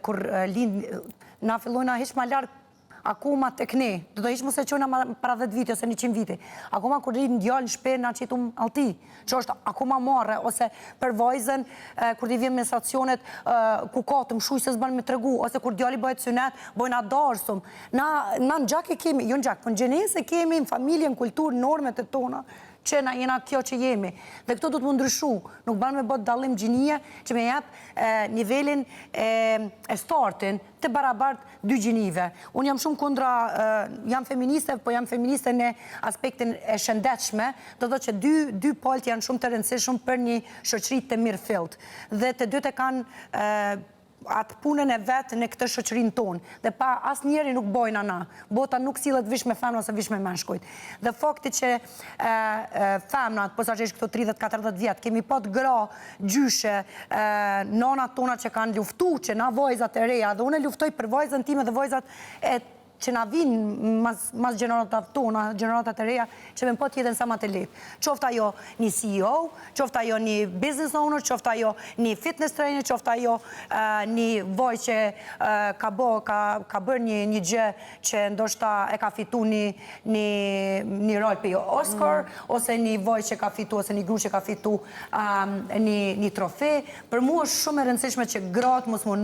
kur lind, na fillojna hiq ma larg akoma tek ne, do të hiq mos e qojna para 10 vite ose 100 vite. Akoma kur lind djalë në shpe na qitum allti, që është akoma marrë, ose për vajzën, kur t'i vjen menstruacionet, ku ka të mshuj se s'ban me tregu, ose kur djali bëhet synet, bojna darsum. Na në gjak e kemi, jo në gjak, po në gjenesë e kemi, në familje, në kulturë, normet e tona, që na jena kjo që jemi. Dhe këto du të më ndryshu. Nuk banë me bot dalim gjinie që me jep nivelin e startin të barabart dy gjinive. Unë jam shumë kundra, jam feministe, po jam feministe në aspektin e shëndetshme, do të që dy palët janë shumë të rëndësishëm për një shoqëri të mirë fillt. Dhe të dyte kanë atë punën e vetë në këtë shoqërinë tonë. Dhe pa asë njeri nuk bojna na. Bota nuk sillet vish me femna ose vish me meshkujt. Dhe fakti që femnat, posaçërisht këto 30-40 vjetë, kemi pat gra, gjyshe, nanat tona që kanë luftu, që na vajzat e reja, dhe unë luftoj për vajzën time dhe vajzat që na vinë mas gjeneratat tona, gjeneratat e reja, që me po tjetën sa ma të lehtë. Qofta ajo një CEO, qofta ajo një business owner, qofta ajo një fitness trainer, qofta ajo një voj që ka bërë një gjë që ndoshta e ka fitu një rol për jo Oscar, ose një voj që ka fitu, ose një gru që ka fitu një trofe. Për mu është shumë e rëndësishme që gratë mos më